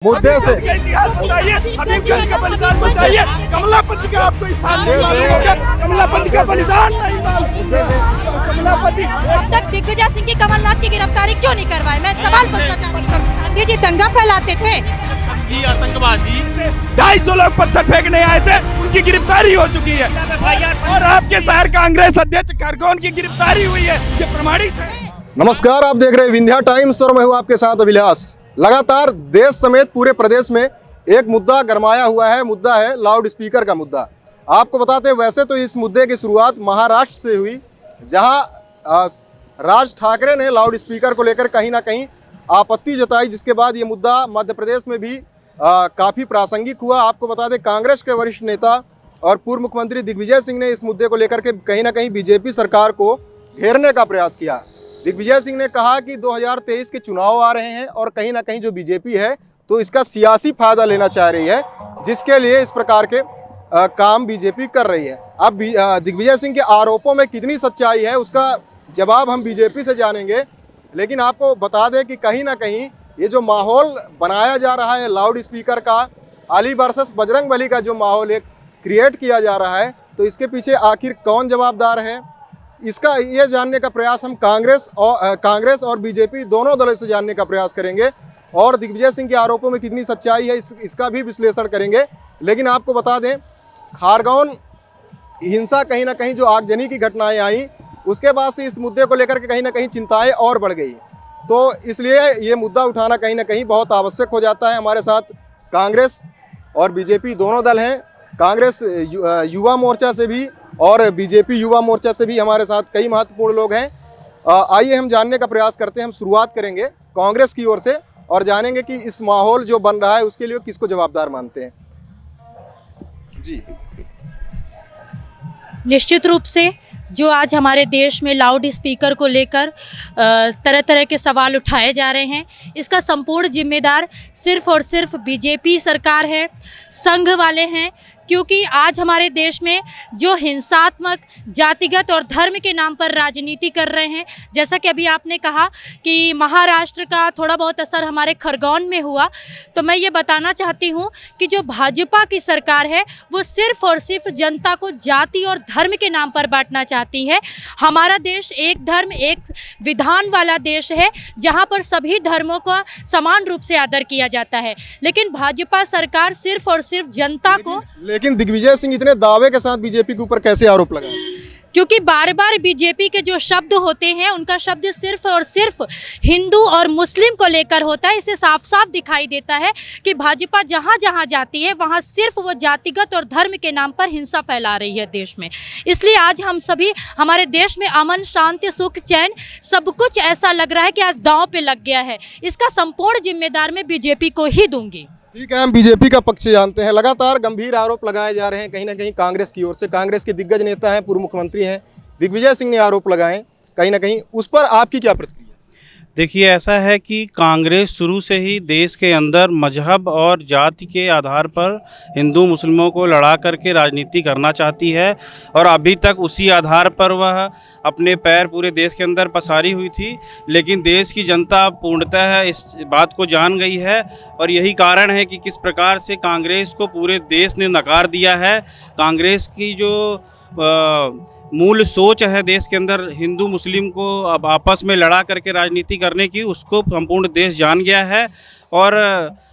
मुद्दे से इतिहास बताइए, हबीबगंज का बलिदान बताइए, कमलापति का आपको स्थान नहीं मालूम होगा, कमलापति का बलिदान नहीं मालूम है, कमलापति। अब तक दिग्विजय सिंह की कमलनाथ की गिरफ्तारी क्यों नहीं करवाई? मैं सवाल पूछना चाहती हूँ। गांधी जी दंगा फैलाते थे। आतंकवादी 250 लोग पत्थर फेंकने आए थे, उनकी गिरफ्तारी हो चुकी है। और आपके शहर कांग्रेस अध्यक्ष खरगोन की गिरफ्तारी हुई है, ये प्रमाणित है। नमस्कार, आप देख रहे हैं विंध्या टाइम्स और मैं हूं आपके साथ अभिलाष। लगातार देश समेत पूरे प्रदेश में एक मुद्दा गरमाया हुआ है, मुद्दा है लाउड स्पीकर का मुद्दा। आपको बताते हैं, वैसे तो इस मुद्दे की शुरुआत महाराष्ट्र से हुई, जहां राज ठाकरे ने लाउड स्पीकर को लेकर कहीं ना कहीं आपत्ति जताई, जिसके बाद ये मुद्दा मध्य प्रदेश में भी काफ़ी प्रासंगिक हुआ। आपको बता दें, कांग्रेस के वरिष्ठ नेता और पूर्व मुख्यमंत्री दिग्विजय सिंह ने इस मुद्दे को लेकर के कहीं ना कहीं बीजेपी सरकार को घेरने का प्रयास किया। दिग्विजय सिंह ने कहा कि 2023 के चुनाव आ रहे हैं और कहीं ना कहीं जो बीजेपी है तो इसका सियासी फायदा लेना चाह रही है, जिसके लिए इस प्रकार के काम बीजेपी कर रही है। अब दिग्विजय सिंह के आरोपों में कितनी सच्चाई है, उसका जवाब हम बीजेपी से जानेंगे। लेकिन आपको बता दें कि कहीं ना कहीं ये जो माहौल बनाया जा रहा है लाउड स्पीकर का, अली वर्सेस बजरंगबली का जो माहौल एक क्रिएट किया जा रहा है, तो इसके पीछे आखिर कौन जवाबदार है, इसका ये जानने का प्रयास हम कांग्रेस और बीजेपी दोनों दलों से जानने का प्रयास करेंगे और दिग्विजय सिंह के आरोपों में कितनी सच्चाई है इसका भी विश्लेषण करेंगे। लेकिन आपको बता दें, खारगोन हिंसा कहीं ना कहीं जो आगजनी की घटनाएं आई, उसके बाद से इस मुद्दे को लेकर के कहीं ना कहीं चिंताएं और बढ़ गई। तो इसलिए ये मुद्दा उठाना कहीं ना कहीं बहुत आवश्यक हो जाता है। हमारे साथ कांग्रेस और बीजेपी दोनों दल हैं। कांग्रेस युवा मोर्चा से भी और बीजेपी युवा मोर्चा से भी हमारे साथ कई महत्वपूर्ण लोग हैं। आइए हम जानने का प्रयास करते हैं। हम शुरुआत करेंगे कांग्रेस की ओर से और जानेंगे कि इस माहौल जो बन रहा है उसके लिए किसको जवाबदार मानते हैं। जी, निश्चित रूप से जो आज हमारे देश में लाउड स्पीकर को लेकर तरह तरह के सवाल उठाए जा रहे हैं, इसका संपूर्ण जिम्मेदार सिर्फ और सिर्फ बीजेपी सरकार है, संघ वाले हैं। क्योंकि आज हमारे देश में जो हिंसात्मक जातिगत और धर्म के नाम पर राजनीति कर रहे हैं, जैसा कि अभी आपने कहा कि महाराष्ट्र का थोड़ा बहुत असर हमारे खरगोन में हुआ, तो मैं ये बताना चाहती हूँ कि जो भाजपा की सरकार है वो सिर्फ और सिर्फ जनता को जाति और धर्म के नाम पर बांटना चाहती है। हमारा देश एक धर्म एक विधान वाला देश है, जहाँ पर सभी धर्मों का समान रूप से आदर किया जाता है। लेकिन भाजपा सरकार सिर्फ और सिर्फ जनता को, लेकिन दिग्विजय सिंह इतने दावे के साथ बीजेपी के ऊपर कैसे आरोप लगाए? क्योंकि बार बार बीजेपी के जो शब्द होते हैं उनका शब्द सिर्फ और सिर्फ हिंदू और मुस्लिम को लेकर होता है। इसे साफ साफ दिखाई देता है कि भाजपा जहां जहां जाती है वहां सिर्फ वो जातिगत और धर्म के नाम पर हिंसा फैला रही है देश में। इसलिए आज हम सभी, हमारे देश में अमन शांति सुख चैन सब कुछ ऐसा लग रहा है कि आज दांव पे लग गया है। इसका संपूर्ण जिम्मेदार मैं बीजेपी को ही दूंगी। ठीक है, हम बीजेपी का पक्ष जानते हैं। लगातार गंभीर आरोप लगाए जा रहे हैं कहीं ना कहीं कांग्रेस की ओर से। कांग्रेस के दिग्गज नेता हैं, पूर्व मुख्यमंत्री हैं दिग्विजय सिंह ने आरोप लगाए कहीं ना कहीं, उस पर आपकी क्या प्रतिक्रिया? देखिए, ऐसा है कि कांग्रेस शुरू से ही देश के अंदर मजहब और जाति के आधार पर हिंदू मुस्लिमों को लड़ा करके राजनीति करना चाहती है और अभी तक उसी आधार पर वह अपने पैर पूरे देश के अंदर पसारी हुई थी। लेकिन देश की जनता पूर्णतः इस बात को जान गई है और यही कारण है कि किस प्रकार से कांग्रेस को पूरे देश ने नकार दिया है। कांग्रेस की जो मूल सोच है देश के अंदर हिंदू मुस्लिम को अब आपस में लड़ा करके राजनीति करने की, उसको संपूर्ण देश जान गया है। और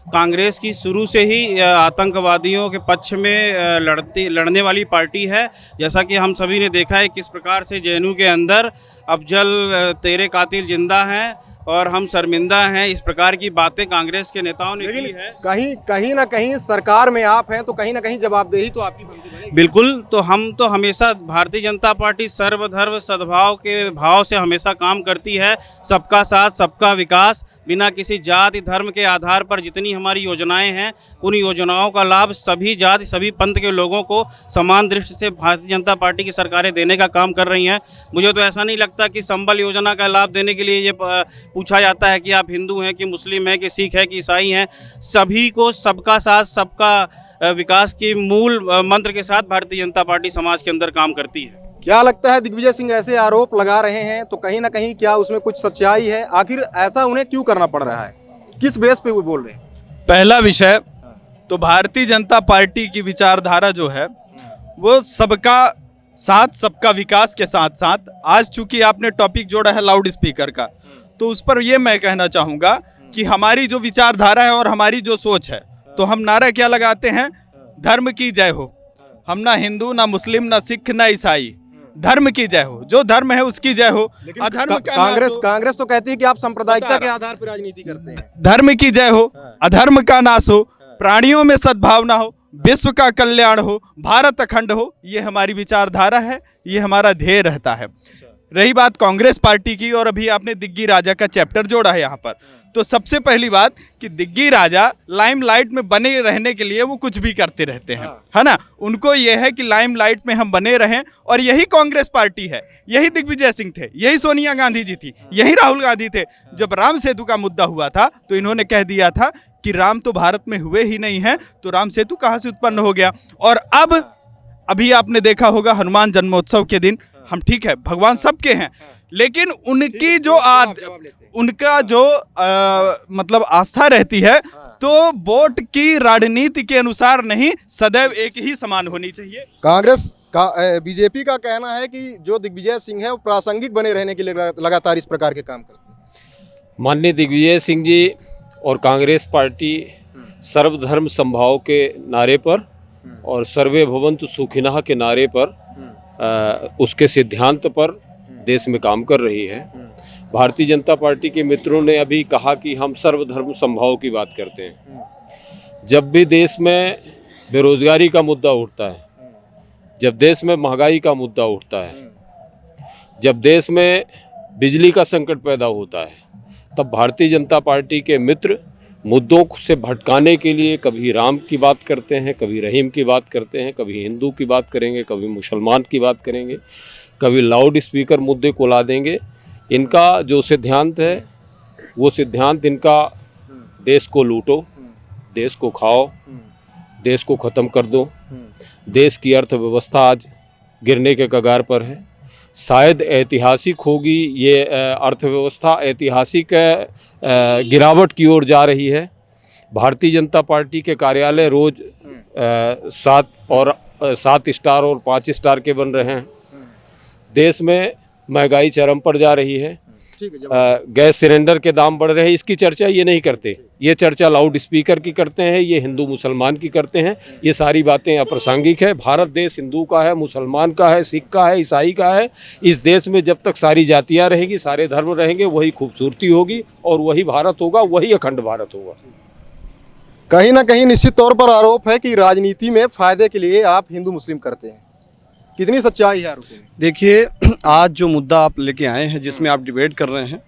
कांग्रेस की शुरू से ही आतंकवादियों के पक्ष में लड़ने वाली पार्टी है। जैसा कि हम सभी ने देखा है किस प्रकार से जेएनयू के अंदर अफजल तेरे कातिल जिंदा हैं और हम शर्मिंदा हैं, इस प्रकार की बातें कांग्रेस के नेताओं ने की है। कहीं ना कहीं सरकार में आप हैं तो कहीं ना कहीं जवाबदेही तो आपकी बनती है। बिल्कुल, तो हम तो हमेशा भारतीय जनता पार्टी सर्वधर्म सद्भाव के भाव से हमेशा काम करती है। सबका साथ सबका विकास, बिना किसी जाति धर्म के आधार पर जितनी हमारी योजनाएं हैं उन योजनाओं का लाभ सभी जाति सभी पंथ के लोगों को समान दृष्टि से भारतीय जनता पार्टी की सरकारें देने का काम कर रही हैं। मुझे तो ऐसा नहीं लगता कि संबल योजना का लाभ देने के लिए ये पूछा जाता है कि आप हिंदू हैं कि मुस्लिम हैं कि सिख हैं कि ईसाई हैं। सभी को सबका साथ सबका विकास के मूल मंत्र के साथ भारतीय जनता पार्टी समाज के अंदर काम करती है। क्या लगता है, दिग्विजय सिंह ऐसे आरोप लगा रहे हैं तो कहीं ना कहीं क्या उसमें कुछ सच्चाई है? आखिर ऐसा उन्हें क्यों करना पड़ रहा है, किस बेस पे वो बोल रहे हैं? पहला विषय तो भारतीय जनता पार्टी की विचारधारा जो है वो सबका साथ सबका विकास के साथ साथ, आज चूंकि आपने टॉपिक जोड़ा है लाउड स्पीकर का, तो उस पर ये मैं कहना चाहूँगा कि हमारी जो विचारधारा है और हमारी जो सोच है, तो हम नारा क्या लगाते हैं, धर्म की जय हो। हम ना हिंदू ना मुस्लिम ना सिख ना ईसाई, धर्म की जय हो, जो धर्म है उसकी जय हो। लेकिन अधर्म का कांग्रेस तो कहती है कि आप सांप्रदायिकता के आधार पर राजनीति करते हैं। धर्म की जय हो, अधर्म का नाश हो, प्राणियों में सद्भावना हो, विश्व का कल्याण हो, भारत अखंड हो, ये हमारी विचारधारा है, ये हमारा ध्येय रहता है। रही बात कांग्रेस पार्टी की, और अभी आपने दिग्गी राजा का चैप्टर जोड़ा है यहाँ पर, तो सबसे पहली बात कि दिग्गी राजा लाइमलाइट में बने रहने के लिए वो कुछ भी करते रहते हैं, है ना। उनको ये है कि लाइमलाइट में हम बने रहें, और यही कांग्रेस पार्टी है, यही दिग्विजय सिंह थे, यही सोनिया गांधी जी थी, यही राहुल गांधी थे। जब राम सेतु का मुद्दा हुआ था तो इन्होंने कह दिया था कि राम तो भारत में हुए ही नहीं हैं, तो राम सेतु कहाँ से उत्पन्न हो गया। और अब अभी आपने देखा होगा हनुमान जन्मोत्सव के दिन, हम ठीक है भगवान सबके हैं, लेकिन उनकी जो उनका जो मतलब आस्था रहती है, तो वोट की राजनीति के अनुसार नहीं, सदैव एक ही समान होनी चाहिए। कांग्रेस का बीजेपी का कहना है कि जो दिग्विजय सिंह है वो प्रासंगिक बने रहने के लिए लगातार इस प्रकार के काम करते हैं। माननीय दिग्विजय सिंह जी और कांग्रेस पार्टी सर्वधर्म समभाव के नारे पर और सर्वे भवन्तु सुखिनः के नारे पर उसके सिद्धांत पर देश में काम कर रही है। भारतीय जनता पार्टी के मित्रों ने अभी कहा कि हम सर्वधर्म समभाव की बात करते हैं। जब भी देश में बेरोजगारी का मुद्दा उठता है, जब देश में महंगाई का मुद्दा उठता है, जब देश में बिजली का संकट पैदा होता है, तब भारतीय जनता पार्टी के मित्र मुद्दों से भटकाने के लिए कभी राम की बात करते हैं, कभी रहीम की बात करते हैं, कभी हिंदू की बात करेंगे, कभी मुसलमान की बात करेंगे, कभी लाउड स्पीकर मुद्दे को ला देंगे। इनका जो सिद्धांत है वो सिद्धांत इनका देश को लूटो, देश को खाओ, देश को ख़त्म कर दो। देश की अर्थव्यवस्था आज गिरने के कगार पर है। शायद ऐतिहासिक होगी ये अर्थव्यवस्था, ऐतिहासिक गिरावट की ओर जा रही है। भारतीय जनता पार्टी के कार्यालय रोज 7 स्टार और 5 स्टार के बन रहे हैं। देश में महंगाई चरम पर जा रही है, गैस सिलेंडर के दाम बढ़ रहे हैं, इसकी चर्चा ये नहीं करते। ये चर्चा लाउड स्पीकर की करते हैं, ये हिंदू मुसलमान की करते हैं। ये सारी बातें अप्रासंगिक है। भारत देश हिंदू का है, मुसलमान का है, सिख का है, ईसाई का है। इस देश में जब तक सारी जातियां रहेंगी, सारे धर्म रहेंगे, वही खूबसूरती होगी और वही भारत होगा, वही अखंड भारत होगा। कहीं ना कहीं निश्चित तौर पर आरोप है कि राजनीति में फायदे के लिए आप हिंदू मुस्लिम करते हैं, कितनी सच्चाई है आरोप में? देखिए, आज जो मुद्दा आप लेके आए हैं, जिसमें आप डिबेट कर रहे हैं,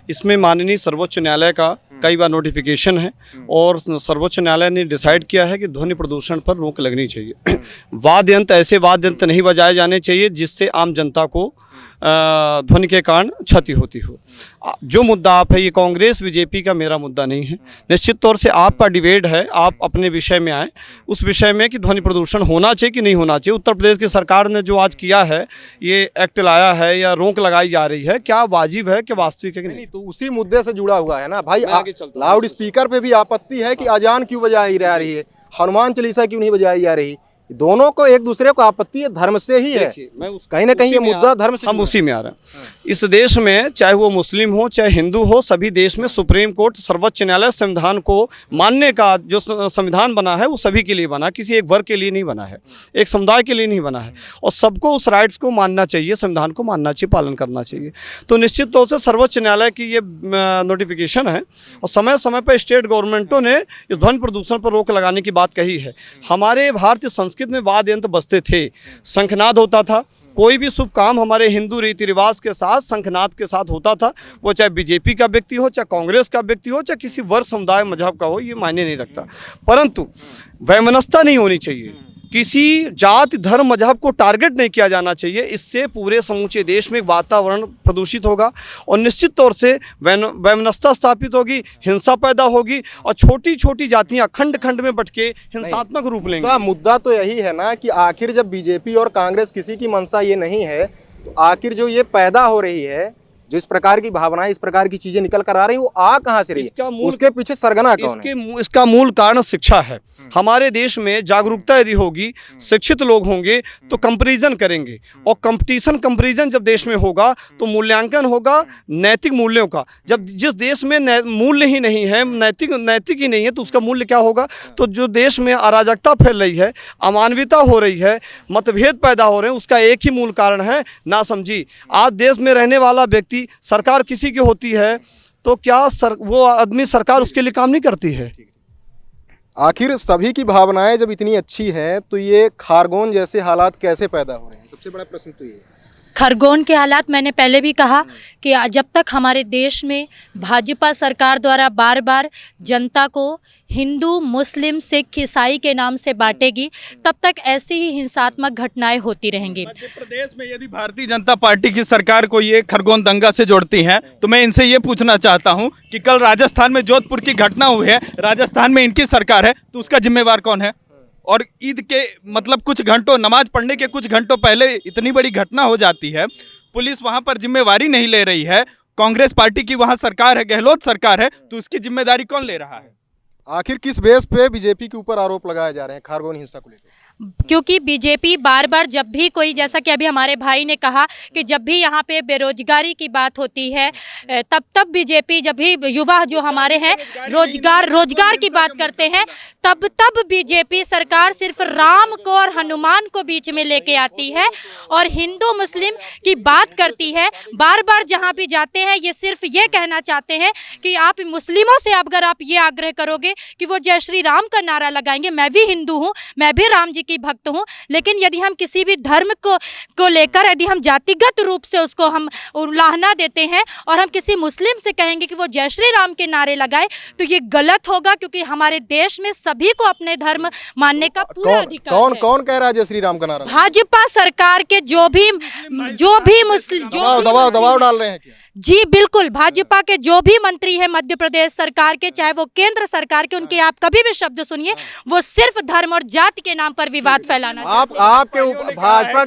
इसमें माननीय सर्वोच्च न्यायालय का कई बार नोटिफिकेशन है और सर्वोच्च न्यायालय ने डिसाइड किया है कि ध्वनि प्रदूषण पर रोक लगनी चाहिए। वाद्य यंत्र, ऐसे वाद्य यंत्र नहीं बजाए जाने चाहिए जिससे आम जनता को ध्वनि के कारण क्षति होती हो। जो मुद्दा आप है, ये कांग्रेस बीजेपी का मेरा मुद्दा नहीं है। निश्चित तौर से आपका डिबेट है, आप अपने विषय में आए, उस विषय में कि ध्वनि प्रदूषण होना चाहिए कि नहीं होना चाहिए। उत्तर प्रदेश की सरकार ने जो आज किया है, ये एक्ट लाया है या रोक लगाई जा रही है, क्या वाजिब है, क्या वास्तविक है कि नहीं? तो उसी मुद्दे से जुड़ा हुआ है ना भाई। लाउड स्पीकर पे भी आपत्ति है कि अजान क्यों बजाई जा रही है, हनुमान चालीसा क्यों नहीं बजाई जा रही। दोनों को एक दूसरे को आपत्ति है, धर्म से ही है। कहीं ना कहीं ये मुद्दा धर्म से, हम उसी में आ रहे हैं। इस देश में चाहे वो मुस्लिम हो चाहे हिंदू हो, सभी देश में सुप्रीम कोर्ट, सर्वोच्च न्यायालय संविधान को मानने का जो संविधान बना है वो सभी के लिए बना, किसी एक वर्ग के लिए नहीं बना है, एक समुदाय के लिए नहीं बना है। और सबको उस राइट्स को मानना चाहिए, संविधान को मानना चाहिए, पालन करना चाहिए। तो निश्चित तौर से सर्वोच्च न्यायालय की ये नोटिफिकेशन है और समय समय पर स्टेट गवर्नमेंटों ने इस ध्वनि प्रदूषण पर रोक लगाने की बात कही है। हमारे भारतीय संस्कृति में वाद्य यंत्र बजते थे, शंखनाद होता था। कोई भी शुभ काम हमारे हिंदू रीति रिवाज के साथ शंखनाद के साथ होता था। वो चाहे बीजेपी का व्यक्ति हो, चाहे कांग्रेस का व्यक्ति हो, चाहे किसी वर्ग समुदाय मजहब का हो, ये मायने नहीं रखता। परंतु वैमनस्यता नहीं होनी चाहिए, किसी जाति धर्म मजहब को टारगेट नहीं किया जाना चाहिए। इससे पूरे समूचे देश में वातावरण प्रदूषित होगा और निश्चित तौर से वैमनस्यता स्थापित होगी, हिंसा पैदा होगी और छोटी छोटी जातियां खंड खंड में बट के हिंसात्मक रूप लेंगी। मुद्दा तो यही है ना कि आखिर जब बीजेपी और कांग्रेस किसी की मंशा ये नहीं है, तो आखिर जो ये पैदा हो रही है, जो इस प्रकार की भावनाएं, इस प्रकार की चीजें निकल कर आ रही हैं, वो आ कहाँ से रही इसका है? मूल- उसके पीछे सरगना कौन है? इसका मूल कारण शिक्षा है। हमारे देश में जागरूकता यदि होगी, शिक्षित लोग होंगे तो कंपैरिजन करेंगे, और कंपैरिजन जब देश में होगा तो मूल्यांकन होगा नैतिक मूल्यों का। जब जिस देश में मूल्य ही नहीं है, नैतिक ही नहीं है, तो उसका मूल्य क्या होगा? तो जो देश में अराजकता फैल रही है, अमानवीयता हो रही है, मतभेद पैदा हो रहे हैं, उसका एक ही मूल कारण है नासमझी। आज देश में रहने वाला व्यक्ति, सरकार किसी की होती है तो क्या वो आदमी, सरकार उसके लिए काम नहीं करती है? आखिर सभी की भावनाएं जब इतनी अच्छी हैं तो ये खारगोन जैसे हालात कैसे पैदा हो रहे हैं? सबसे बड़ा प्रश्न तो ये है। खरगोन के हालात, मैंने पहले भी कहा कि जब तक हमारे देश में भाजपा सरकार द्वारा बार बार जनता को हिंदू, मुस्लिम, सिख, ईसाई के नाम से बांटेगी, तब तक ऐसी ही हिंसात्मक घटनाएं होती रहेंगी। मध्य प्रदेश में यदि भारतीय जनता पार्टी की सरकार को ये खरगोन दंगा से जोड़ती हैं, तो मैं इनसे ये पूछना चाहता हूं कि कल राजस्थान में जोधपुर की घटना हुई है, राजस्थान में इनकी सरकार है, तो उसका जिम्मेवार कौन है? और ईद के मतलब कुछ घंटों, नमाज पढ़ने के कुछ घंटों पहले इतनी बड़ी घटना हो जाती है, पुलिस वहां पर जिम्मेवारी नहीं ले रही है, कांग्रेस पार्टी की वहां सरकार है, गहलोत सरकार है, तो उसकी जिम्मेदारी कौन ले रहा है? आखिर किस बेस पे बीजेपी के ऊपर आरोप लगाए जा रहे हैं खारगोन हिंसा को लेकर? क्योंकि बीजेपी बार बार जब भी कोई, जैसा कि अभी हमारे भाई ने कहा कि जब भी यहाँ पे बेरोजगारी की बात होती है, तब बीजेपी, जब भी युवा जो हमारे हैं रोजगार की बात करते हैं, तब बीजेपी सरकार सिर्फ राम को और हनुमान को बीच में लेके आती है और हिंदू मुस्लिम की बात करती है। बार बार जहाँ भी जाते हैं ये सिर्फ ये कहना चाहते हैं कि आप मुस्लिमों से अगर आप ये आग्रह करोगे कि वो जय श्री राम का नारा लगाएंगे, मैं भी हिंदू हूँ, मैं भी राम जी की भक्त हूँ, लेकिन यदि हम किसी भी धर्म को लेकर यदि हम जातिगत रूप से उसको हम उलाहना देते हैं और हम किसी मुस्लिम से कहेंगे कि वो जय श्री राम के नारे लगाए, तो ये गलत होगा, क्योंकि हमारे देश में सभी को अपने धर्म मानने का पूरा अधिकार है। कौन कह रहा है जय श्री राम का नारा? भाजपा सरकार के जो भी मुस्लिम दबाव डाल रहे हैं क्या? जी बिल्कुल, भाजपा के जो भी मंत्री हैं मध्य प्रदेश सरकार के, चाहे वो केंद्र सरकार के, उनके आप कभी भी शब्द सुनिए, वो सिर्फ धर्म और जाति के नाम पर विवाद फैलाना आपके ऊपर भाजपा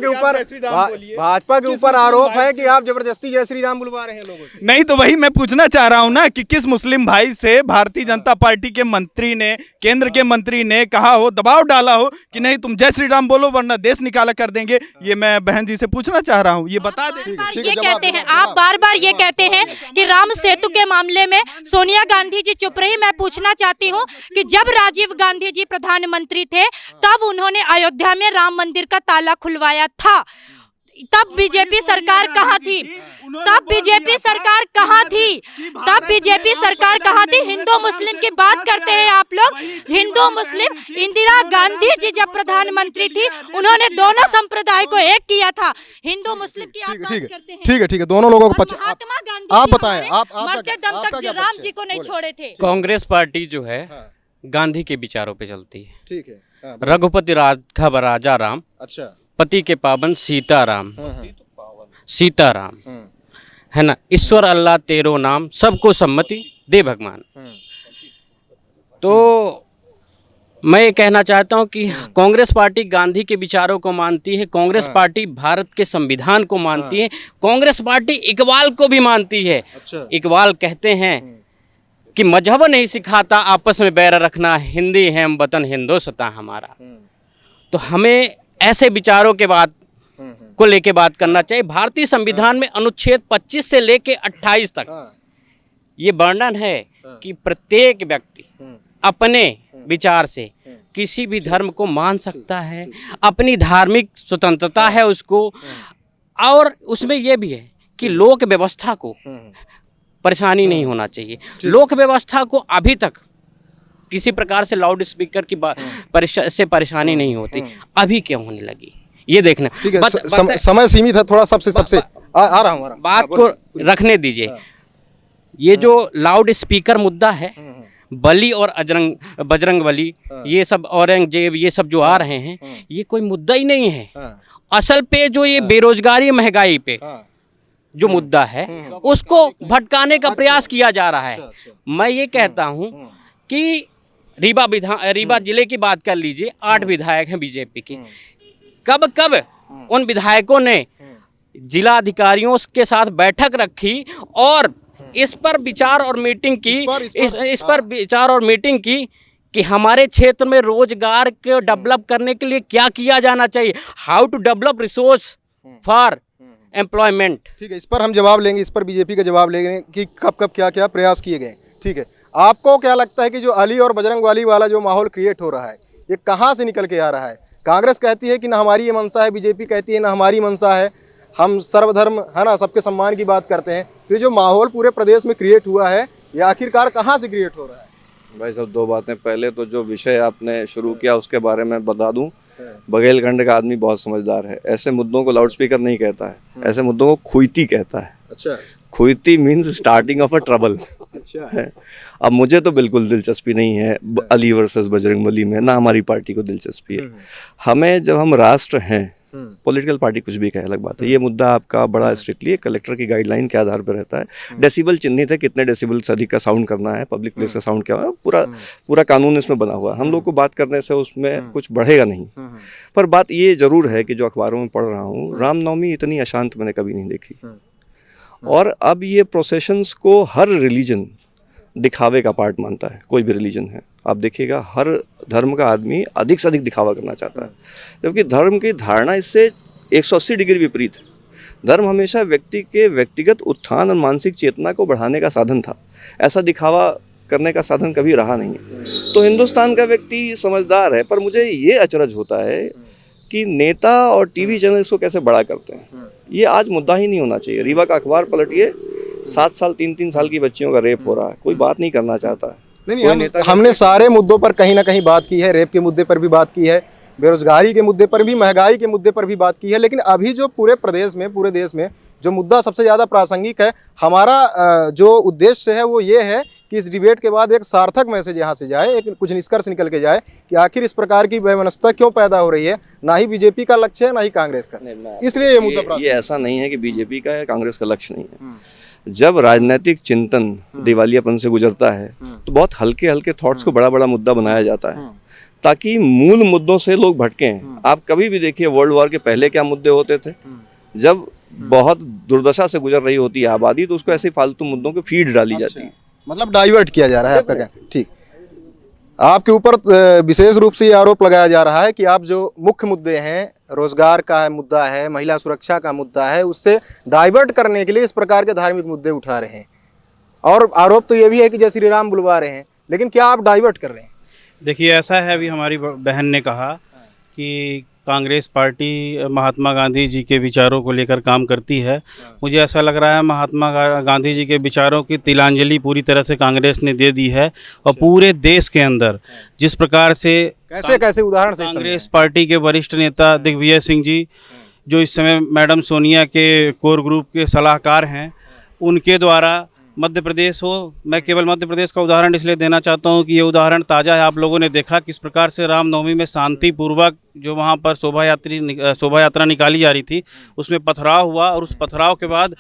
के ऊपर आरोप है कि आप जबरदस्ती जय श्री राम बुलवा रहे हैं लोगों से। नहीं, तो वही मैं पूछना चाह रहा हूं ना कि किस मुस्लिम भाई से भारतीय जनता पार्टी के मंत्री ने, केंद्र के मंत्री ने कहा हो, दबाव डाला हो कि नहीं तुम जय श्री राम बोलो वरना देश निकाला कर देंगे? ये मैं बहन जी से पूछना चाह रहा हूँ, ये बता दें। ये कहते हैं, आप बार बार ये कहते हैं कि राम सेतु के मामले में सोनिया गांधी जी चुप रही। मैं पूछना चाहती हूं कि जब राजीव गांधी जी प्रधानमंत्री थे तब उन्होंने अयोध्या में राम मंदिर का ताला खुलवाया था, तब बीजेपी सरकार कहाँ थी? तब बीजेपी सरकार कहाँ थी? तब बीजेपी सरकार कहाँ थी? हिंदू मुस्लिम की बात करते हैं आप लोग, हिंदू मुस्लिम। इंदिरा गांधी जी जब प्रधानमंत्री थी उन्होंने दोनों संप्रदाय को एक किया था। हिंदू मुस्लिम की आप बात करते हैं, ठीक है, दोनों लोगों को महात्मा गांधी आप बताएं, आप मरते दम तक राम जी को नहीं छोड़े थे। कांग्रेस पार्टी जो है गांधी के विचारों पे चलती है। ठीक है। रघुपति राघव राजा राम, अच्छा, पति के पावन सीताराम, सीताराम है ना, ईश्वर अल्लाह तेरो नाम, सबको सम्मति दे भगवान। तो मैं ये कहना चाहता हूँ कि कांग्रेस पार्टी गांधी के विचारों को मानती है, कांग्रेस पार्टी भारत के संविधान को मानती है, कांग्रेस पार्टी इकबाल को भी मानती है। अच्छा। इकबाल कहते हैं कि मजहब नहीं सिखाता आपस में बैर रखना, हिंदी है हम वतन हिंदुस्तां हमारा। तो हमें ऐसे विचारों के बात को लेके बात करना चाहिए। भारतीय संविधान में अनुच्छेद 25 से लेके 28 तक ये वर्णन है कि प्रत्येक व्यक्ति अपने विचार से किसी भी धर्म को मान सकता है, अपनी धार्मिक स्वतंत्रता है उसको, और उसमें यह भी है कि लोक व्यवस्था को परेशानी नहीं होना चाहिए। लोक व्यवस्था को अभी तक किसी प्रकार से लाउड स्पीकर की से परेशानी नहीं होती, अभी क्यों होने लगी ये देखना। ठीक है, समय सीमित है थोड़ा, सबसे आ रहा हूँ, बात को रखने दीजिए। ये जो लाउड स्पीकर मुद्दा है, बली और बजरंग बली, ये सब औरंगजेब, ये सब जो आ रहे हैं, ये कोई मुद्दा ही नहीं है। असल पे जो ये बेरोजगारी महंगाई पे जो मुद्दा है उसको भटकाने का प्रयास किया जा रहा है। मैं ये कहता हूँ कि रीवा जिले की बात कर लीजिए, 8 विधायक हैं बीजेपी के। कब उन विधायकों ने जिला अधिकारियों के साथ बैठक रखी और इस पर विचार और मीटिंग की, इस पर विचार और मीटिंग की कि हमारे क्षेत्र में रोजगार को डेवलप करने के लिए क्या किया जाना चाहिए, how to develop resource for employment. ठीक है, इस पर हम जवाब लेंगे, इस पर बीजेपी का जवाब लेंगे कि कब कब क्या क्या प्रयास किए गए। ठीक है, आपको क्या लगता है कि जो अली और बजरंगबली वाला जो माहौल क्रिएट हो रहा है ये कहाँ से निकल के आ रहा है? कांग्रेस कहती है कि ना हमारी ये मंशा है, बीजेपी कहती है ना हमारी मंशा है, हम सर्वधर्म है ना सबके सम्मान की बात करते हैं। तो ये जो माहौल पूरे प्रदेश में क्रिएट हुआ है ये आखिरकार कहाँ से क्रिएट हो रहा है? भाई साहब, दो बातें। पहले तो जो विषय आपने शुरू किया उसके बारे में बता दूं, बघेलखंड का आदमी बहुत समझदार है, ऐसे मुद्दों को लाउड स्पीकर नहीं कहता है, ऐसे मुद्दों को खुईती कहता है। अच्छा, खुईती means starting of a trouble. अच्छा। अब मुझे तो बिल्कुल दिलचस्पी नहीं है अली वर्सेस बजरंगबली में, ना हमारी पार्टी को दिलचस्पी है। हमें, जब हम राष्ट्र हैं, पॉलिटिकल पार्टी कुछ भी कहे अलग बात है, ये मुद्दा आपका बड़ा स्ट्रिक्टली कलेक्टर की गाइडलाइन के आधार पर रहता है। डेसिबल चिन्हित है, कितने डेसिबल से अधिक का साउंड करना है, पब्लिक प्लेस का साउंड क्या है, पूरा कानून इसमें बना हुआ है। हम लोग को बात करने से उसमें कुछ बढ़ेगा नहीं। पर बात ये जरूर है कि जो अखबारों में पढ़ रहा हूँ, रामनवमी इतनी अशांत मैंने कभी नहीं देखी। और अब ये प्रोसेशंस को हर रिलीजन दिखावे का पार्ट मानता है, कोई भी रिलीजन है। आप देखिएगा हर धर्म का आदमी अधिक से अधिक दिखावा करना चाहता है, जबकि धर्म की धारणा इससे 180 डिग्री विपरीत है। धर्म हमेशा व्यक्ति के व्यक्तिगत उत्थान और मानसिक चेतना को बढ़ाने का साधन था, ऐसा दिखावा करने का साधन कभी रहा नहीं है। तो हिंदुस्तान का व्यक्ति समझदार है, पर मुझे ये अचरज होता है कि नेता और टीवी चैनल इसको कैसे बड़ा करते हैं। ये आज मुद्दा ही नहीं होना चाहिए। रीवा का अखबार पलटिए, 7 साल 3-3 साल की बच्चियों का रेप हो रहा है, कोई बात नहीं करना चाहता है। नहीं, हमने सारे मुद्दों पर कहीं ना कहीं बात की है, रेप के मुद्दे पर भी बात की है, बेरोजगारी के मुद्दे पर भी, महंगाई के मुद्दे पर भी बात की है। लेकिन अभी जो पूरे प्रदेश में, पूरे देश में जो मुद्दा सबसे ज़्यादा प्रासंगिक है, हमारा जो उद्देश्य है वो ये है कि इस डिबेट के बाद एक सार्थक मैसेज यहाँ से जाए, एक कुछ निष्कर्ष निकल के जाए कि आखिर इस प्रकार की व्यवस्था क्यों पैदा हो रही है। ना ही बीजेपी का लक्ष्य है, ना ही कांग्रेस का, इसलिए ये मुद्दा ये ऐसा नहीं है कि बीजेपी का या कांग्रेस का लक्ष्य नहीं है। जब राजनीतिक चिंतन दिवालियापन से गुजरता है तो बहुत हल्के हल्के थॉट्स को बड़ा बड़ा मुद्दा बनाया जाता है ताकि मूल मुद्दों से लोग भटकें। आप कभी भी देखिए वर्ल्ड वॉर के पहले क्या मुद्दे होते थे, जब बहुत दुर्दशा से गुजर रही होती है आबादी तो उसको ऐसे फालतू मुद्दों की फीड डाली जाती है, मतलब डाइवर्ट किया जा रहा है आपका कहना। ठीक, आपके ऊपर विशेष रूप से ये आरोप लगाया जा रहा है कि आप जो मुख्य मुद्दे हैं, रोजगार का मुद्दा है, महिला सुरक्षा का मुद्दा है, उससे डाइवर्ट करने के लिए इस प्रकार के धार्मिक मुद्दे उठा रहे हैं। और आरोप तो ये भी है कि जय श्री राम बुलवा रहे हैं, लेकिन क्या आप डाइवर्ट कर रहे हैं? देखिए, ऐसा है, अभी हमारी बहन ने कहा कि कांग्रेस पार्टी महात्मा गांधी जी के विचारों को लेकर काम करती है। मुझे ऐसा लग रहा है महात्मा गांधी जी के विचारों की तिलांजलि पूरी तरह से कांग्रेस ने दे दी है। और पूरे देश के अंदर जिस प्रकार से कैसे उदाहरण से कांग्रेस पार्टी के वरिष्ठ नेता दिग्विजय सिंह जी, जो इस समय मैडम सोनिया के कोर ग्रुप के सलाहकार हैं, उनके द्वारा मध्य प्रदेश हो, मैं केवल मध्य प्रदेश का उदाहरण इसलिए देना चाहता हूं कि ये उदाहरण ताज़ा है। आप लोगों ने देखा किस प्रकार से रामनवमी में शांतिपूर्वक जो वहां पर शोभा यात्रा निकाली जा रही थी उसमें पथराव हुआ, और उस पथराव के बाद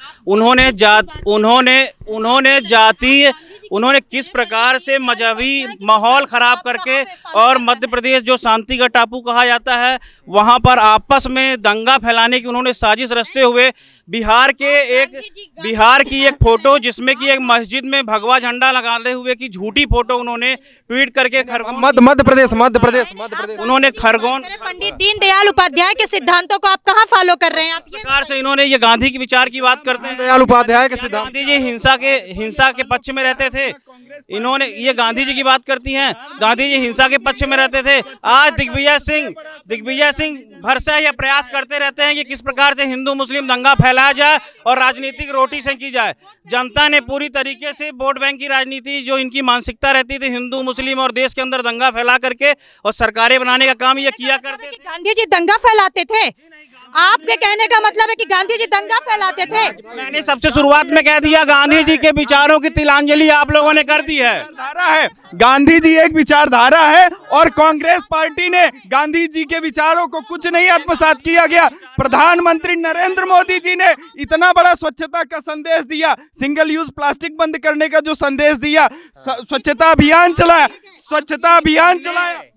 उन्होंने किस प्रकार से मजहबी माहौल खराब करके, और मध्य प्रदेश जो शांति का टापू कहा जाता है, वहां पर आपस में दंगा फैलाने की उन्होंने साजिश रचते हुए बिहार की एक फोटो जिसमें कि एक मस्जिद में भगवा झंडा लगाते हुए की झूठी फोटो उन्होंने ट्वीट करके मध्य प्रदेश उन्होंने खरगोन पंडित दीनदयाल उपाध्याय के सिद्धांतों को आप कहाँ फॉलो कर रहे हैं? आप ये प्रकार से इन्होंने ये गांधी के विचार की बात करते हैं। दयाल उपाध्याय के सिद्धांत, गांधी जी हिंसा के पक्ष में रहते थे। इन्होंने ये गांधी जी की बात करती हैं, गांधी जी हिंसा के पक्ष में रहते थे। आज दिग्विजय सिंह भरसा यह प्रयास करते रहते हैं कि किस प्रकार से हिंदू मुस्लिम दंगा फैलाया जाए और राजनीतिक रोटी सेंकी जाए। जनता ने पूरी तरीके से वोट बैंक की राजनीति, जो इनकी मानसिकता रहती थी हिंदू मुस्लिम और देश के अंदर दंगा फैला करके और सरकारें बनाने का काम ये किया करते थे। गांधी जी दंगा फैलाते थे? आपके कहने का मतलब है कि गांधी जी दंगा फैलाते थे? मैंने सबसे शुरुआत में कह दिया, गांधी जी के विचारों की तिलांजलि आप लोगों ने कर दी है। धारा है, गांधी जी एक विचारधारा है और कांग्रेस पार्टी ने गांधी जी के विचारों को कुछ नहीं आत्मसात किया गया। प्रधानमंत्री नरेंद्र मोदी जी ने इतना बड़ा स्वच्छता का संदेश दिया, सिंगल यूज प्लास्टिक बंद करने का जो संदेश दिया, स्वच्छता अभियान चलाया।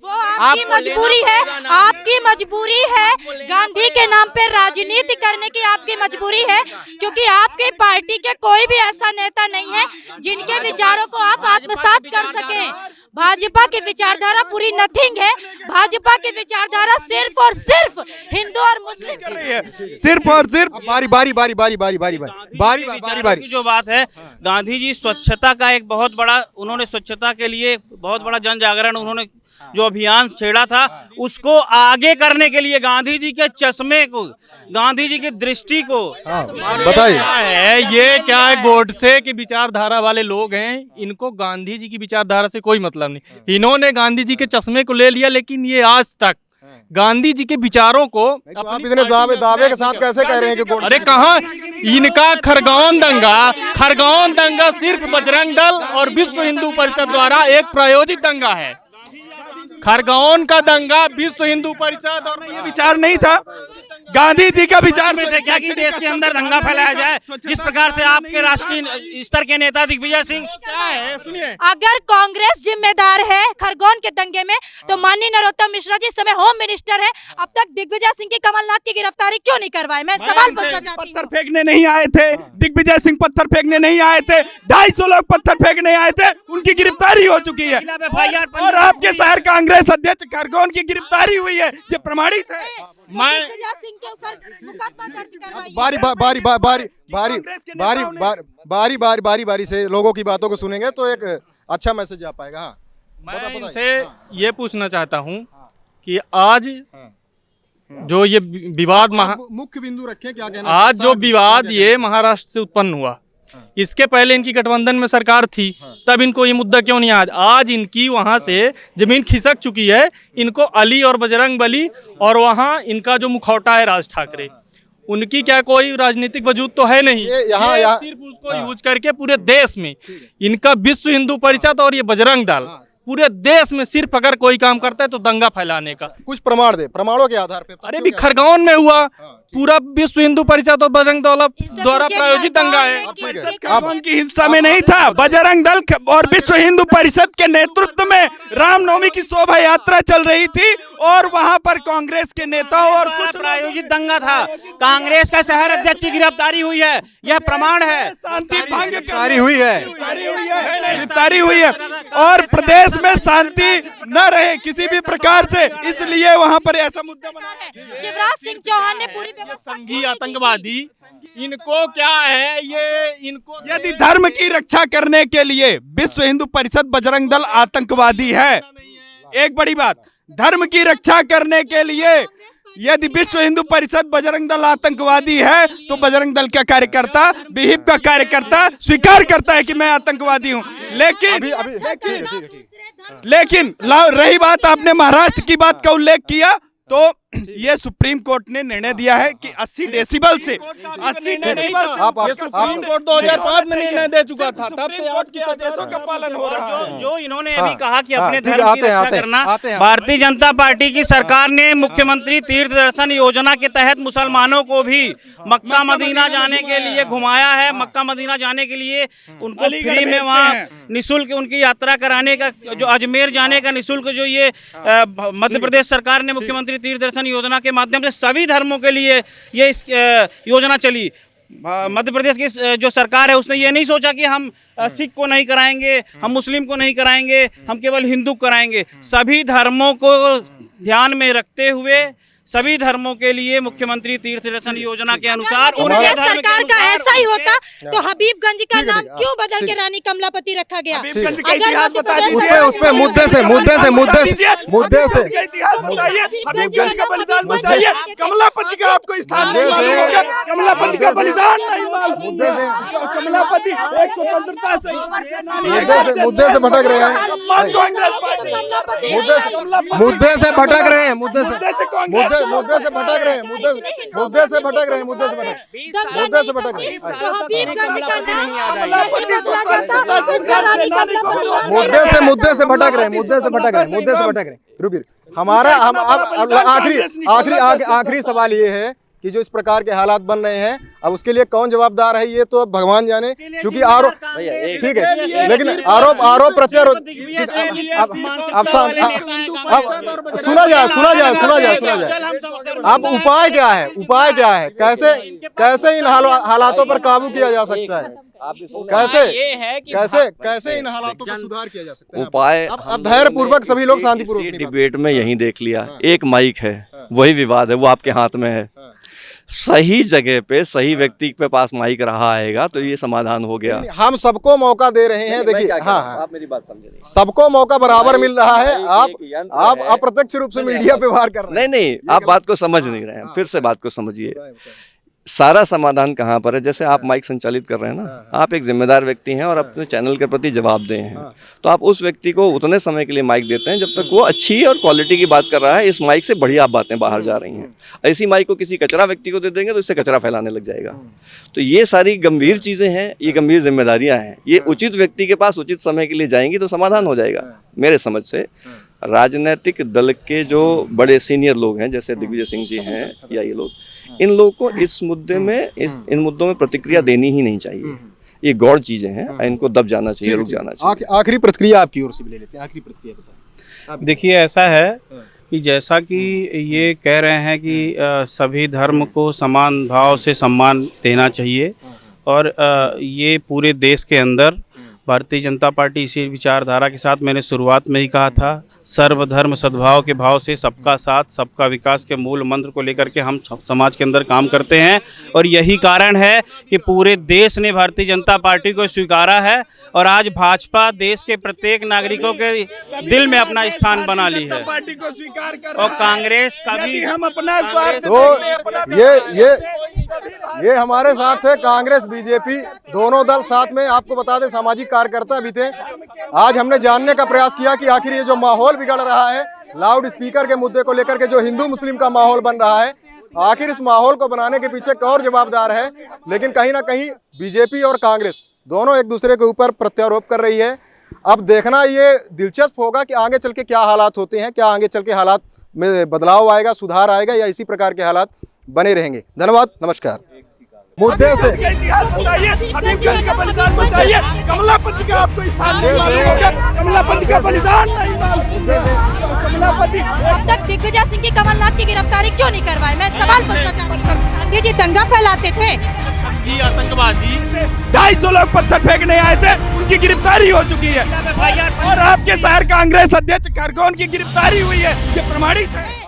वो आपकी मजबूरी है, आपकी मजबूरी है, गांधी के नाम पे राजनीति करने की आपकी मजबूरी है, क्योंकि आपकी पार्टी के कोई भी ऐसा नेता नहीं है जिनके विचारों को आप आत्मसात कर सकें। भाजपा की विचारधारा पूरी नथिंग है। भाजपा की विचारधारा सिर्फ और सिर्फ हिंदू और मुस्लिम कर रही है, सिर्फ और सिर्फ बारी बारी बारी बारी बारी बारी बारी बारी बारी की जो बात है, गांधी जी स्वच्छता का एक बहुत बड़ा, उन्होंने स्वच्छता के लिए बहुत बड़ा जन जागरण, उन्होंने जो अभियान छेड़ा था उसको आगे करने के लिए गांधी जी के चश्मे को, गांधी जी की दृष्टि को बताइए। है ये क्या है, गोडसे की विचारधारा वाले लोग हैं, इनको गांधी जी की विचारधारा से कोई मतलब नहीं। इन्होंने गांधी जी के चश्मे को ले लिया, लेकिन ये आज तक गांधी जी के विचारों को तो आप इतने दावे के साथ कैसे कह रहे हैं कि गोडसे? अरे कहाँ, इनका खरगोन दंगा सिर्फ बजरंग दल और विश्व हिंदू परिषद द्वारा एक प्रायोजित दंगा है। खरगोन का दंगा विश्व हिंदू परिषद और ये विचार नहीं था, गांधी जी का विचार में थे क्या कि देश के अंदर दंगा फैलाया जाए, जिस प्रकार से आपके राष्ट्रीय स्तर के नेता दिग्विजय सिंह, क्या है सुनिए, अगर कांग्रेस जिम्मेदार है खरगोन के दंगे में, तो माननीय नरोत्तम मिश्रा जी इस समय होम मिनिस्टर है, अब तक दिग्विजय सिंह की, कमलनाथ की गिरफ्तारी क्यों नहीं करवाई? मैं सवाल पूछना चाहती हूँ। पत्थर फेंकने नहीं आए थे, दिग्विजय सिंह पत्थर फेंकने नहीं आए थे, 250 लोग पत्थर फेंकने आए थे, उनकी गिरफ्तारी हो चुकी है। और आपके शहर कांग्रेस अध्यक्ष खरगोन की गिरफ्तारी हुई है, ये प्रमाणित है। दिग्विजय सिंह के ऊपर मुकदमा दर्ज करवाइए। बारी बारी बारी बारी बारी बारी बारी बारी बारी बारी से लोगों की बातों को सुनेंगे तो एक अच्छा मैसेज आ पाएगा। हाँ, मैं इनसे ये पूछना चाहता हूँ कि आज जो ये विवाद मुख्य बिंदु रखें, क्या कहना आज जो विवाद ये महाराष्ट्र से उत्पन्न हुआ, इसके पहले इनकी गठबंधन में सरकार थी, तब इनको ये मुद्दा क्यों नहीं आया? आज इनकी वहां से जमीन खिसक चुकी है, इनको अली और बजरंग बली और वहां इनका जो मुखौटा है राज ठाकरे, उनकी क्या कोई राजनीतिक वजूद तो है नहीं। ये सिर्फ उसको यूज करके पूरे देश में इनका विश्व हिंदू परिषद और ये बजरंग दल पूरे देश में सिर्फ अगर कोई काम करता है तो दंगा फैलाने का। कुछ प्रमाण दे, प्रमाणों के आधार पे। अरे भी खरगोन में हुआ, पूरा विश्व हिंदू परिषद और बजरंग दल द्वारा प्रायोजित दंगा है। खरगोन की हिंसा में नहीं था, बजरंग दल और विश्व हिंदू परिषद के नेतृत्व में रामनवमी की शोभा यात्रा चल रही थी और वहां पर कांग्रेस के नेताओं और कुछ प्रायोजित दंगा था। कांग्रेस का शहर अध्यक्ष की गिरफ्तारी हुई है, यह प्रमाण है। शांति भंग गिरफ्तारी हुई है, गिरफ्तारी हुई है और प्रदेश में शांति न रहे किसी भी प्रकार से, इसलिए वहां पर ऐसा मुद्दा बना है। शिवराज सिंह चौहान ने पूरी संघी आतंकवादी, इनको क्या है ये, इनको यदि धर्म की रक्षा करने के लिए विश्व हिंदू परिषद बजरंग दल आतंकवादी है, एक बड़ी बात, धर्म की रक्षा करने के लिए यदि विश्व हिंदू परिषद बजरंग दल आतंकवादी है तो बजरंग दल का कार्यकर्ता, विहिप का कार्यकर्ता स्वीकार करता है कि मैं आतंकवादी हूं। लेकिन रही बात, आपने महाराष्ट्र की बात का उल्लेख किया, तो ये सुप्रीम कोर्ट ने निर्णय दिया है कि 80 डेसिबल से 80 डेसिबल सुप्रीम कोर्ट 2005 में निर्णय दे चुका था, तब से आपके आदेशों का पालन हो रहा है। जो इन्होंने अभी कहा कि अपने धर्म की रक्षा करना, भारतीय जनता पार्टी की सरकार ने मुख्यमंत्री तीर्थ दर्शन योजना के तहत मुसलमानों को भी मक्का मदीना जाने के लिए घुमाया है। मक्का मदीना जाने के लिए उनको फ्री में वहाँ निःशुल्क उनकी यात्रा कराने का, जो अजमेर जाने का निःशुल्क जो ये मध्य प्रदेश सरकार ने मुख्यमंत्री तीर्थ दर्शन योजना के माध्यम से सभी धर्मों के लिए ये योजना चली। मध्य प्रदेश की जो सरकार है उसने ये नहीं सोचा कि हम सिख को नहीं कराएंगे, हम मुस्लिम को नहीं कराएंगे, हम केवल हिंदू कराएंगे। सभी धर्मों को ध्यान में रखते हुए सभी धर्मों के लिए मुख्यमंत्री तीर्थ दर्शन योजना के अनुसार उनके सरकार का ऐसा ही होता तो हबीबगंज का नाम क्यों बदल के रानी कमलापति रखा गया? उस पे मुद्दे से कमलापति का आपको स्थान कमलापति का बलिदान नहीं मालूम, कमलापति एक स्वतंत्रता से मुद्दे से भटक रहे हैं, मुद्दे से भटक रहे हैं, मुद्दे से भटक रहे हैं, मुद्दे से भटक रहे हैं, रुकिए। हमारा हम आखिरी सवाल ये है कि जो इस प्रकार के हालात बन रहे हैं। अब उसके लिए कौन जवाबदार है ये तो अब भगवान जाने, क्योंकि आरोप ठीक है, लेकिन आरोप प्रत्यारोप अब सुना जाए अब उपाय क्या है, कैसे इन हालातों पर काबू किया जा सकता है, कैसे इन हालातों पर सुधार किया जा सकता है? उपाय अब धैर्य पूर्वक सभी लोग शांतिपूर्वक डिबेट में यही देख लिया, एक माइक है, वही विवाद है, वो आपके हाथ में है। सही जगह पे सही व्यक्ति के पास माइक रहा आएगा तो ये समाधान हो गया। हम सबको मौका दे रहे हैं, देखिए हाँ, आप मेरी बात समझे नहीं। सबको मौका बराबर मिल रहा है। आप अप्रत्यक्ष रूप से मीडिया पे वार कर रहे हैं। नहीं, आप बात को समझ नहीं रहे हैं, फिर से बात को समझिए। सारा समाधान कहाँ पर है? जैसे आप माइक संचालित कर रहे हैं ना, आप एक जिम्मेदार व्यक्ति हैं और अपने चैनल के प्रति जवाबदेह हैं, तो आप उस व्यक्ति को उतने समय के लिए माइक देते हैं जब तक वो अच्छी और क्वालिटी की बात कर रहा है। इस माइक से बढ़िया बातें बाहर जा रही हैं। ऐसी माइक को किसी कचरा व्यक्ति को दे देंगे तो इससे कचरा फैलाने लग जाएगा। तो ये सारी गंभीर चीज़ें हैं, ये गंभीर जिम्मेदारियाँ हैं, ये उचित व्यक्ति के पास उचित समय के लिए जाएंगी तो समाधान हो जाएगा। मेरे समझ से राजनीतिक दल के जो बड़े सीनियर लोग हैं, जैसे दिग्विजय सिंह जी हैं या ये लोग, इन लोगों को इस मुद्दे में इन मुद्दों में प्रतिक्रिया देनी ही नहीं चाहिए। ये गौड़ चीजें हैं, इनको दब जाना चाहिए, रुक जाना चाहिए। आखिरी प्रतिक्रिया आपकी ओर से भी ले लेते हैं। आखिरी प्रतिक्रिया बताएं। देखिए, ऐसा है कि जैसा कि ये कह रहे हैं कि सभी धर्म को समान भाव से सम्मान देना चाहिए, और ये पूरे देश के अंदर भारतीय जनता पार्टी इसी विचारधारा के साथ, मैंने शुरुआत में ही कहा था, सर्वधर्म सद्भाव के भाव से सबका साथ सबका विकास के मूल मंत्र को लेकर के हम समाज के अंदर काम करते हैं। और यही कारण है कि पूरे देश ने भारतीय जनता पार्टी को स्वीकारा है, और आज भाजपा देश के प्रत्येक नागरिकों के दिल में अपना स्थान बना ली है। और कांग्रेस का भी हम अपना तो ये हमारे साथ है कांग्रेस बीजेपी दोनों दल साथ में। आपको बता दें, सामाजिक कार्यकर्ता भी थे। आज हमने जानने का प्रयास किया कि आखिर ये जो माहौल बिगड़ रहा है, लाउड स्पीकर के मुद्दे को लेकर के जो हिंदू मुस्लिम का माहौल बन रहा है, आखिर इस माहौल को बनाने के पीछे कौन जवाबदार है। लेकिन कहीं ना कहीं बीजेपी और कांग्रेस दोनों एक दूसरे के ऊपर प्रत्यारोप कर रही है। अब देखना ये दिलचस्प होगा कि आगे चल के क्या हालात होते हैं, क्या आगे चल के हालात में बदलाव आएगा, सुधार आएगा, या इसी प्रकार के हालात बने रहेंगे। धन्यवाद, नमस्कार। मुद्दे से कमलापति का आपको स्थान नहीं मालूम होगा, कमलापति का बलिदान नहीं मालूम होगा। कमलापति अब तक दिग्विजय सिंह की कमलनाथ की गिरफ्तारी क्यों नहीं करवाई? मैं सवाल पूछना चाहती हूँ। गांधी जी दंगा फैलाते थे, आतंकवादी 250 लोग पत्थर फेंकने आए थे, उनकी गिरफ्तारी हो चुकी है। और आपके शहर कांग्रेस अध्यक्ष खरगोन की गिरफ्तारी हुई है, ये प्रमाणित है।